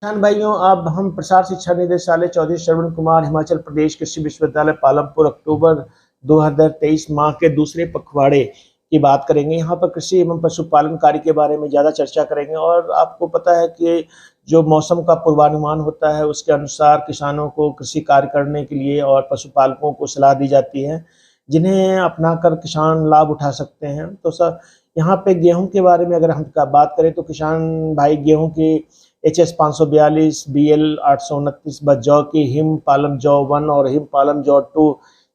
किसान भाइयों, अब हम प्रसार शिक्षा निदेशालय चौधरी श्रवण कुमार हिमाचल प्रदेश कृषि विश्वविद्यालय पालमपुर अक्टूबर 2023 माह के दूसरे पखवाड़े की बात करेंगे। यहाँ पर कृषि एवं पशुपालन कार्य के बारे में ज़्यादा चर्चा करेंगे। और आपको पता है कि जो मौसम का पूर्वानुमान होता है उसके अनुसार किसानों को कृषि कार्य करने के लिए और पशुपालकों को सलाह दी जाती है, जिन्हें अपनाकर किसान लाभ उठा सकते हैं। तो सर, यहाँ पे गेहूं के बारे में अगर हम बात करें तो किसान भाई गेहूं की HS 542, BL 829 जौ की हिम पालम जौ 1 और हिम पालम जौ 2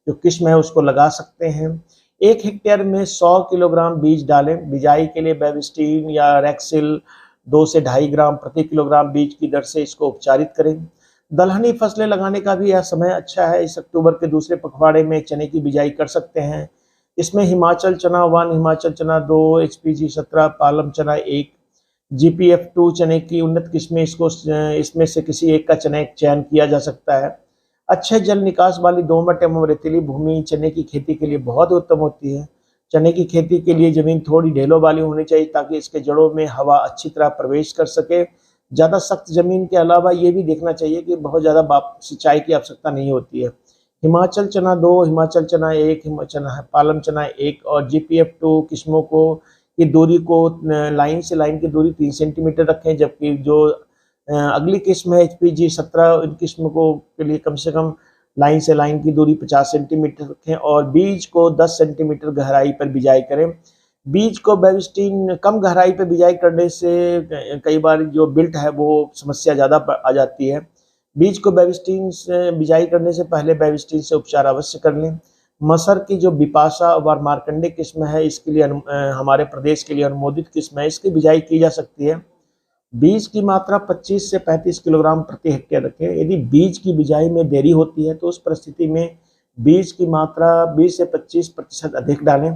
जो किस्म है उसको लगा सकते हैं। 1 हेक्टेयर में 100 किलोग्राम बीज डालें। बिजाई के लिए बेबिस्टीन या रेक्सिल 2 से 2.5 ग्राम प्रति किलोग्राम बीज की दर से इसको उपचारित करें। दलहनी फसलें लगाने का भी यह समय अच्छा है। इस अक्टूबर के दूसरे पखवाड़े में चने की बिजाई कर सकते हैं। इसमें हिमाचल चना 1, हिमाचल चना 2, HPG 17, पालम चना 1, GPF2 चने की उन्नत किस्में इसमें से किसी एक का चना चयन किया जा सकता है। अच्छे जल निकास वाली दोमट एवं रेतीली भूमि चने की खेती के लिए बहुत उत्तम होती है। चने की खेती के लिए जमीन थोड़ी ढेलों वाली होनी चाहिए ताकि इसके जड़ों में हवा अच्छी तरह प्रवेश कर सके। ज़्यादा सख्त जमीन के अलावा ये भी देखना चाहिए कि बहुत ज़्यादा सिंचाई की आवश्यकता नहीं होती है। हिमाचल चना 2, हिमाचल चना 1, पालम चना 1 और GPF2 किस्मों को की दूरी को लाइन से लाइन की दूरी 3 सेंटीमीटर रखें, जबकि जो अगली किस्म है HPG 17 इन किस्म को के लिए कम से कम लाइन से लाइन की दूरी 50 सेंटीमीटर रखें और बीज को 10 सेंटीमीटर गहराई पर बिजाई करें। बीज को बेबिस्टीन कम गहराई पर बिजाई करने से कई बार जो बिल्ट है वो समस्या ज़्यादा आ जाती है। बीज को बेबिस्टीन से बिजाई करने से पहले बेबिस्टीन से उपचार अवश्य कर लें। मसर की जो बिपाशा और मार्कंडे किस्म है इसके लिए हमारे प्रदेश के लिए अनुमोदित किस्म है, इसकी बिजाई की जा सकती है। बीज की मात्रा 25 से 35 किलोग्राम प्रति हेक्टेयर रखें। यदि बीज की बिजाई में देरी होती है तो उस परिस्थिति में बीज की मात्रा 20 से 25% अधिक डालें।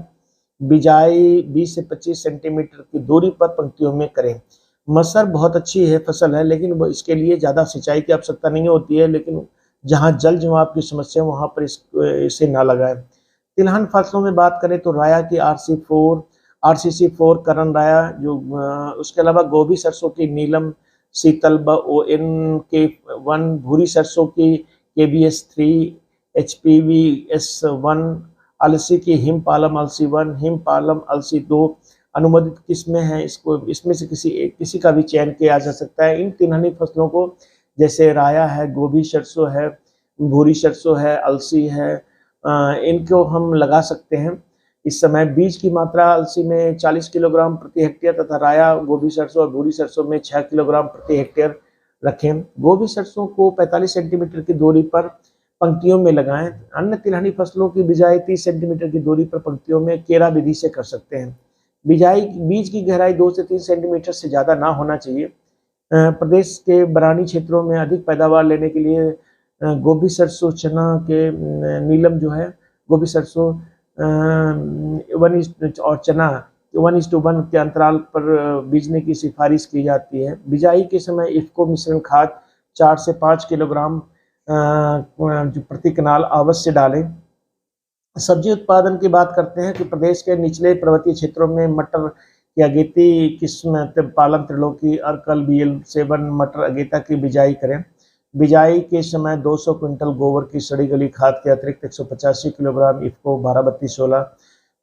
बिजाई 20 से 25 सेंटीमीटर की दूरी पर पंक्तियों में करें। मसर बहुत अच्छी है फसल है, लेकिन इसके लिए ज़्यादा सिंचाई की आवश्यकता नहीं होती है, लेकिन जहाँ जल जमाव की समस्या वहाँ पर इसे ना लगाएं। तिलहन फसलों में बात करें तो राया की RCC4 करण राया जो उसके अलावा गोभी सरसों की नीलम शीतल ON के 1, भूरी सरसों की KBS3, HPVS1, अलसी की हिम पालम अलसी 1, हिम पालम अलसी 2 अनुमोदित किस्में हैं। इसमें से किसी का भी चयन किया जा सकता है। इन तिलहनी फसलों को जैसे राया है, गोभी सरसों है, भूरी सरसों है, अलसी है, इनको हम लगा सकते हैं। इस समय बीज की मात्रा अलसी में 40 किलोग्राम प्रति हेक्टेयर तथा राया, गोभी सरसों और भूरी सरसों में 6 किलोग्राम प्रति हेक्टेयर रखें। गोभी सरसों को 45 सेंटीमीटर की दूरी पर पंक्तियों में लगाएं। अन्य तिलहनी फसलों की बिजाई 30 सेंटीमीटर की दूरी पर पंक्तियों में केरा विधि से कर सकते हैं। बीज की गहराई 2 से 3 सेंटीमीटर से ज़्यादा ना होना चाहिए। प्रदेश के बरानी क्षेत्रों में अधिक पैदावार लेने के लिए गोभी सरसों चना के नीलम जो है गोभी सरसों 1 और चना 1:1 के अंतराल पर बीजने की सिफारिश की जाती है। बिजाई के समय इफ्को मिश्रण खाद 4 से 5 किलोग्राम जो प्रति कनाल अवश्य डालें। सब्जी उत्पादन की बात करते हैं कि प्रदेश के निचले पर्वतीय क्षेत्रों में मटर की अगेती किस्म पालम त्रिलोकी अर्कल BL7 मटर अगेता की बिजाई करें। बिजाई के समय 200 क्विंटल गोबर की सड़ी गली खाद के अतिरिक्त 185 किलोग्राम इफ्को 12-32-16,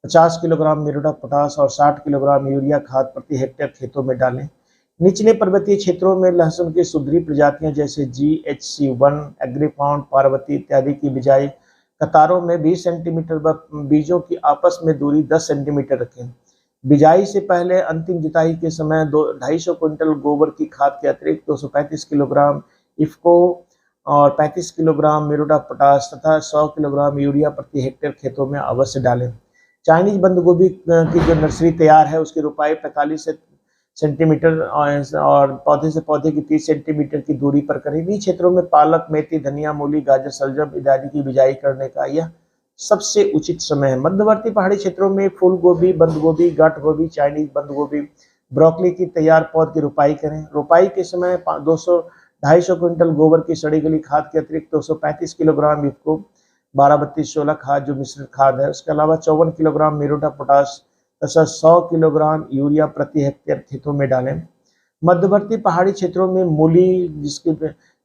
50 किलोग्राम मिरोडा पोटास और 60 किलोग्राम यूरिया खाद प्रति हेक्टेयर खेतों में डालें। निचले पर्वतीय क्षेत्रों में लहसुन की सुधरी प्रजातियां जैसे GHC1, एग्रीफाउंड, पार्वती इत्यादि की बिजाई कतारों में 20 सेंटीमीटर व बीजों की आपस में दूरी 10 सेंटीमीटर रखें। बिजाई से पहले अंतिम जुताई के समय 250 क्विंटल गोबर की खाद के अतिरिक्त 235 किलोग्राम इफ्को और 35 किलोग्राम मिरोडा पोटास तथा 100 किलोग्राम यूरिया प्रति हेक्टेयर खेतों में अवश्य डालें। चाइनीज बंद गोभी की जो नर्सरी तैयार है उसकी रोपाई 45 सेंटीमीटर और पौधे से पौधे की 30 सेंटीमीटर की दूरी पर करें। इन क्षेत्रों में पालक, मेथी, धनिया, मूली, गाजर, सलजम इत्यादि की बिजाई करने का यह सबसे उचित समय है। मध्यवर्ती पहाड़ी क्षेत्रों में फूल गोभी, बंद गोभी, गांठ गोभी, चाइनीज बंद गोभी, ब्रोकली की तैयार पौध की रोपाई करें। रोपाई के समय 250 क्विंटल गोबर की सड़ी गली खाद के अतिरिक्त 235 किलोग्राम इफ्को 12-32-16 खाद जो मिश्रित खाद है, उसके अलावा 54 किलोग्राम मिरोडा पोटास तथा 100 किलोग्राम यूरिया प्रति हेक्टेयर खेतों में डालें। मध्यवर्ती पहाड़ी क्षेत्रों में मूली, जिसकी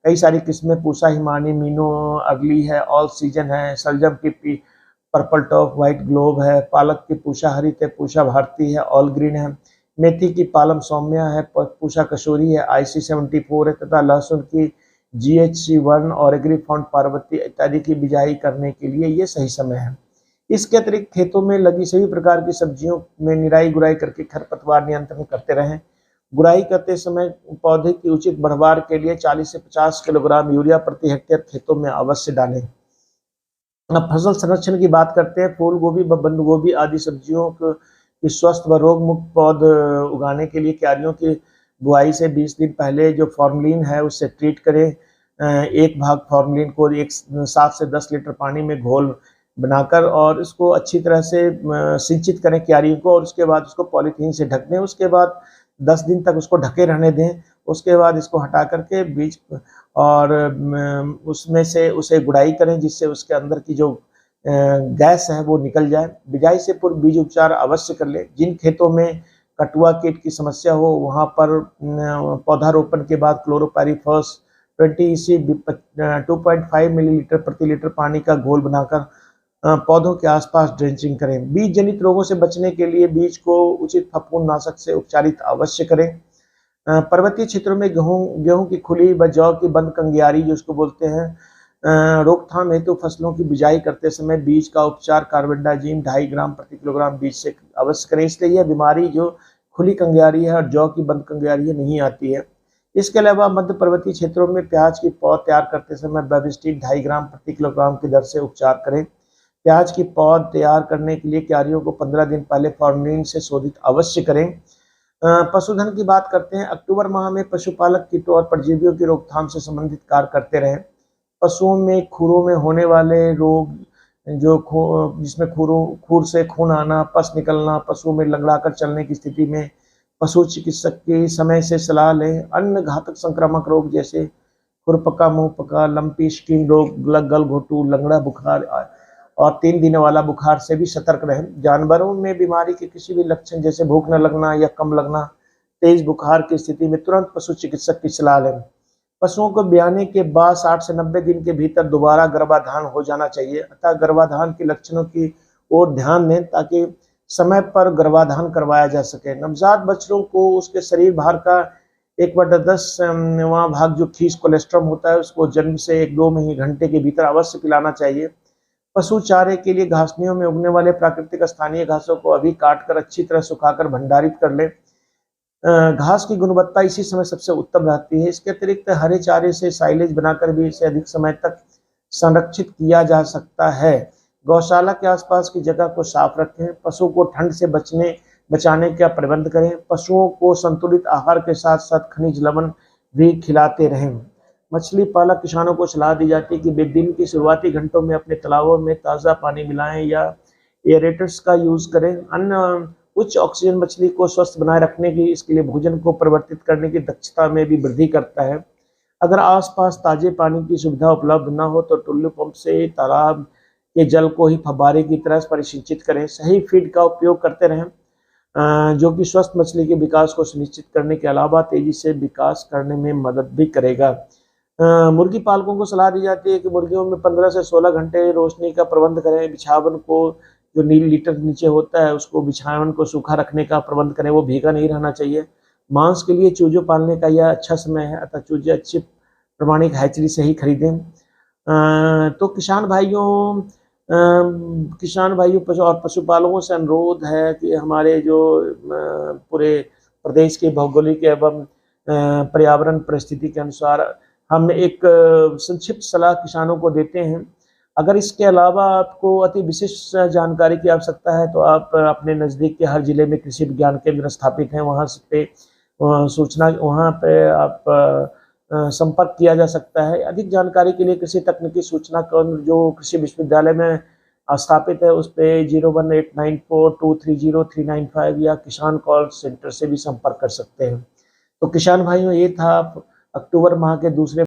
कई सारी किस्में, पूसा हिमानी, मीनो अगली है, ऑल सीजन है, सलजम की पर्पल टॉप, व्हाइट ग्लोब है, पालक की पूषा हरित है, पूषा भारती है, ऑल ग्रीन है, मेथी की पालम सौम्या है, पूषा कसूरी है, IC74 है, तथा लहसुन की GHC1 और एग्रीफॉन्ट पार्वती इत्यादि की बिजाई करने के लिए ये सही समय है। इसके अतिरिक्त खेतों में लगी सभी प्रकार की सब्जियों में निराई गुड़ाई करके खरपतवार नियंत्रण करते रहें। गुड़ाई करते समय पौधे की उचित बढ़वार के लिए 40 से 50 किलोग्राम यूरिया प्रति हेक्टेयर खेतों में अवश्य डालें। अब फसल संरक्षण की बात करते हैं। फूल गोभी व बंद गोभी आदि सब्जियों की स्वस्थ व रोग मुक्त पौध उगाने के लिए क्यारियों की बुआई से 20 दिन पहले जो फॉर्मलिन है उससे ट्रीट करें। एक भाग फॉर्मलिन को 7 से 10 लीटर पानी में घोल बनाकर और इसको अच्छी तरह से सिंचित करें क्यारियों को, और उसके बाद उसको पॉलीथीन से ढक दें। उसके बाद 10 दिन तक उसको ढके रहने दें। उसके बाद इसको हटा करके बीज और उसमें से उसे गुड़ाई करें, जिससे उसके अंदर की जो गैस है वो निकल जाए। बिजाई से पूर्व बीज उपचार अवश्य कर ले। जिन खेतों में कटुआ कीट की समस्या हो वहां पर पौधारोपण के बाद क्लोरोपाइरीफॉस 20 EC 2.5 मिलीलीटर प्रति लीटर पानी का घोल बनाकर पौधों के आसपास ड्रेंचिंग करें। बीज जनित रोगों से बचने के लिए बीज को उचित फफूंदनाशक से उपचारित अवश्य करें। पर्वतीय क्षेत्रों में गेहूं की खुली व जौ की बंद कंगियारी जिसको बोलते हैं, रोकथाम हेतु फसलों की बिजाई करते समय बीज का उपचार कार्बेंडाजिम 2.5 ग्राम प्रति किलोग्राम बीज से अवश्य करें। इसलिए यह बीमारी जो खुली कंगियारी है और जौ की बंद कंगियारी है नहीं आती है। इसके अलावा मध्य पर्वतीय क्षेत्रों में प्याज की पौध तैयार करते समय बेबिस्टिन 2.5 ग्राम प्रति किलोग्राम की दर से उपचार करें। प्याज की पौध तैयार करने के लिए क्यारियों को 15 दिन पहले फॉर्मलिन से शोधित अवश्य करें। पशुधन की बात करते हैं। अक्टूबर माह में पशुपालक कीटों और परजीवियों की रोकथाम से संबंधित कार्य करते रहें। पशुओं में खुरों में होने वाले रोग जिसमें खुर से खून आना, पस निकलना, पशुओं में लंगड़ाकर चलने की स्थिति में पशु चिकित्सक की समय से सलाह लें। अन्य घातक संक्रामक रोग जैसे खुरपका, मुंह पका, लंपी स्किन रोग, गलघोटू, लंगड़ा बुखार और 3 दिनों वाला बुखार से भी सतर्क रहें। जानवरों में बीमारी के किसी भी लक्षण जैसे भूख न लगना या कम लगना, तेज बुखार की स्थिति में तुरंत पशु चिकित्सक की सलाह लें। पशुओं को ब्याने के बाद 60 से 90 दिन के भीतर दोबारा गर्भाधान हो जाना चाहिए। अतः गर्भाधान के लक्षणों की ओर ध्यान दें ताकि समय पर गर्भाधान करवाया जा सके। नवजात बच्चों को उसके शरीर भार का 1/10वां भाग जो खीस कोलेस्ट्रॉम होता है उसको जन्म से 1-2 घंटे के भीतर अवश्य पिलाना चाहिए। पशु चारे के लिए घासनियों में उगने वाले प्राकृतिक स्थानीय घासों को अभी काटकर अच्छी तरह सुखाकर भंडारित कर ले। घास की गुणवत्ता इसी समय सबसे उत्तम रहती है। इसके अतिरिक्त हरे चारे से साइलेज बनाकर भी इसे अधिक समय तक संरक्षित किया जा सकता है। गौशाला के आसपास की जगह को साफ रखें। पशु को ठंड से बचाने का प्रबंध करें। पशुओं को संतुलित आहार के साथ साथ खनिज लवण भी खिलाते रहें। मछली पालक किसानों को सलाह दी जाती है कि वे दिन के शुरुआती घंटों में अपने तालाबों में ताज़ा पानी मिलाएं या एरेटर्स का यूज़ करें। अन्य उच्च ऑक्सीजन मछली को स्वस्थ बनाए रखने की इसके लिए भोजन को परिवर्तित करने की दक्षता में भी वृद्धि करता है। अगर आसपास ताजे पानी की सुविधा उपलब्ध न हो तो टुल्लू पंप से तालाब के जल को ही फव्वारे की तरह परिसिंचित करें। सही फीड का उपयोग करते रहें जो कि स्वस्थ मछली के विकास को सुनिश्चित करने के अलावा तेजी से विकास करने में मदद भी करेगा। मुर्गी पालकों को सलाह दी जाती है कि मुर्गियों में 15 से 16 घंटे रोशनी का प्रबंध करें। बिछावन को जो लीटर नीचे होता है उसको बिछावन को सूखा रखने का प्रबंध करें, वो भीगा नहीं रहना चाहिए। मांस के लिए चूजों पालने का यह अच्छा समय है, अतः चूजे अच्छी प्रमाणिक हैचरी से ही खरीदें। तो किसान भाइयों और पशुपालकों से अनुरोध है कि हमारे जो पूरे प्रदेश के भौगोलिक एवं पर्यावरण परिस्थिति के अनुसार हम एक संक्षिप्त सलाह किसानों को देते हैं। अगर इसके अलावा आपको अति विशिष्ट जानकारी की आवश्यकता है तो आप अपने नज़दीक के हर जिले में कृषि विज्ञान केंद्र स्थापित हैं, वहाँ पे आप संपर्क किया जा सकता है। अधिक जानकारी के लिए कृषि तकनीकी सूचना केंद्र जो कृषि विश्वविद्यालय में स्थापित है उस पे 01894230395 या किसान कॉल सेंटर से भी संपर्क कर सकते हैं। तो किसान भाइयों, ये था अक्टूबर माह के दूसरे